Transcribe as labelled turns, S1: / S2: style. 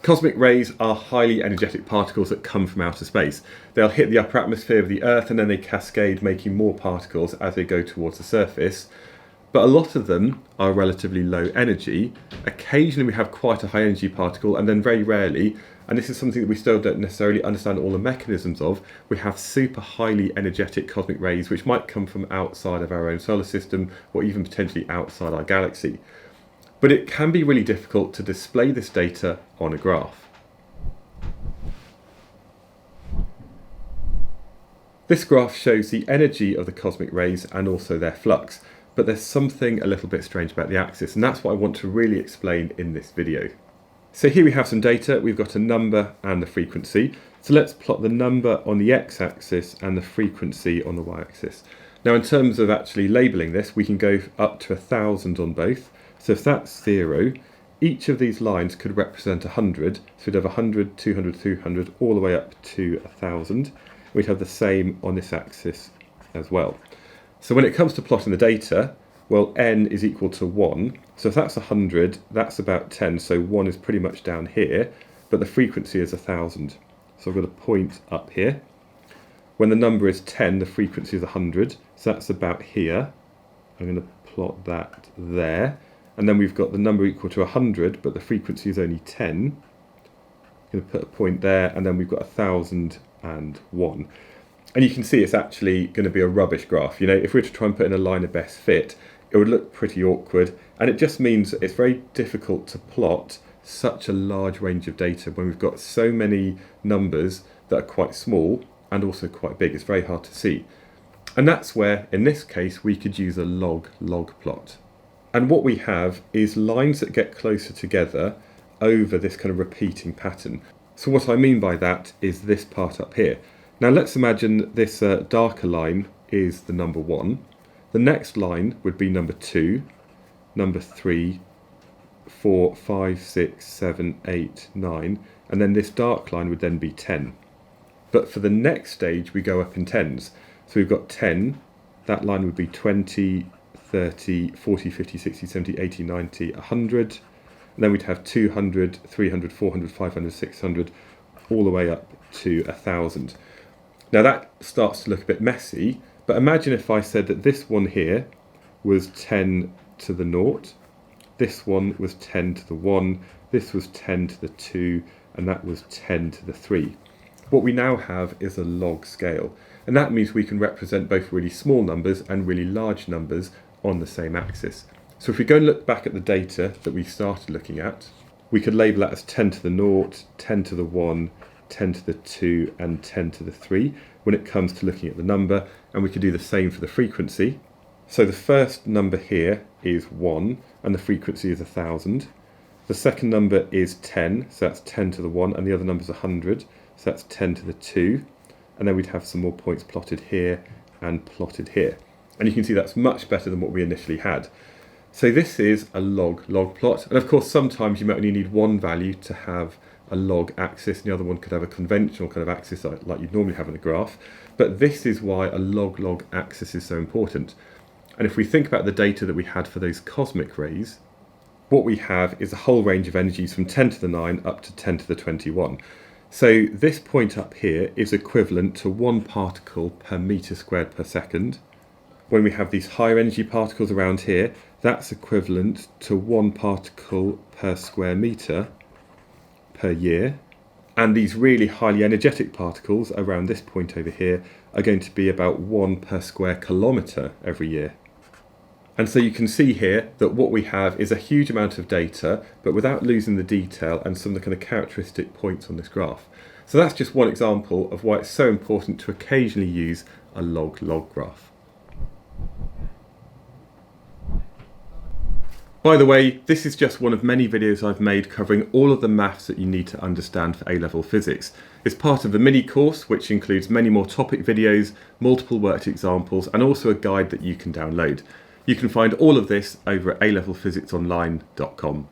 S1: Cosmic rays are highly energetic particles that come from outer space. They'll hit the upper atmosphere of the Earth and then they cascade, making more particles as they go towards the surface. But a lot of them are relatively low energy. Occasionally we have quite a high energy particle, and then very rarely, and this is something that we still don't necessarily understand all the mechanisms of, we have super highly energetic cosmic rays which might come from outside of our own solar system or even potentially outside our galaxy. But it can be really difficult to display this data on a graph. This graph shows the energy of the cosmic rays and also their flux, but there's something a little bit strange about the axis, and that's what I want to really explain in this video. So here we have some data. We've got a number and the frequency. So let's plot the number on the x-axis and the frequency on the y-axis. Now in terms of actually labelling this, we can go up to 1,000 on both. So if that's 0, each of these lines could represent 100. So we'd have 100, 200, 200, all the way up to 1,000. We'd have the same on this axis as well. So when it comes to plotting the data, well, n is equal to 1. So if that's 100, that's about 10. So 1 is pretty much down here, but the frequency is 1,000. So I've got a point up here. When the number is 10, the frequency is 100. So that's about here. I'm going to plot that there. And then we've got the number equal to 100, but the frequency is only 10. I'm going to put a point there, and then we've got 1,001. And you can see it's actually going to be a rubbish graph. You know, if we were to try and put in a line of best fit, it would look pretty awkward. And it just means it's very difficult to plot such a large range of data when we've got so many numbers that are quite small and also quite big. It's very hard to see. And that's where, in this case, we could use a log plot. And what we have is lines that get closer together over this kind of repeating pattern. So what I mean by that is this part up here. Now let's imagine this darker line is the number 1. The next line would be number 2, number 3, 4, 5, 6, 7, 8, 9, and then this dark line would then be 10. But for the next stage we go up in tens. So we've got 10, that line would be 20, 30, 40, 50, 60, 70, 80, 90, 100. And then we'd have 200, 300, 400, 500, 600, all the way up to 1,000. Now that starts to look a bit messy, but imagine if I said that this one here was 10 to the 0, this one was 10 to the 1, this was 10 to the 2, and that was 10 to the 3. What we now have is a log scale, and that means we can represent both really small numbers and really large numbers on the same axis. So if we go and look back at the data that we started looking at, we could label that as 10 to the 0, 10 to the 1, 10 to the 2 and 10 to the 3 when it comes to looking at the number, and we could do the same for the frequency. So the first number here is 1 and the frequency is 1,000. The second number is 10, so that's 10 to the 1, and the other number is 100, so that's 10 to the 2, and then we'd have some more points plotted here and plotted here. And you can see that's much better than what we initially had. So this is a log plot, and of course sometimes you might only need one value to have a log axis, and the other one could have a conventional kind of axis like you'd normally have in a graph. But this is why a log axis is so important. And if we think about the data that we had for those cosmic rays, what we have is a whole range of energies from 10 to the 9 up to 10 to the 21. So this point up here is equivalent to 1 particle per metre squared per second. When we have these higher energy particles around here, that's equivalent to 1 particle per square metre per year. And these really highly energetic particles around this point over here are going to be about 1 per square kilometre every year. And so you can see here that what we have is a huge amount of data, but without losing the detail and some of the kind of characteristic points on this graph. So that's just one example of why it's so important to occasionally use a log graph. By the way, this is just one of many videos I've made covering all of the maths that you need to understand for A-level physics. It's part of the mini course, which includes many more topic videos, multiple worked examples, and also a guide that you can download. You can find all of this over at alevelphysicsonline.com.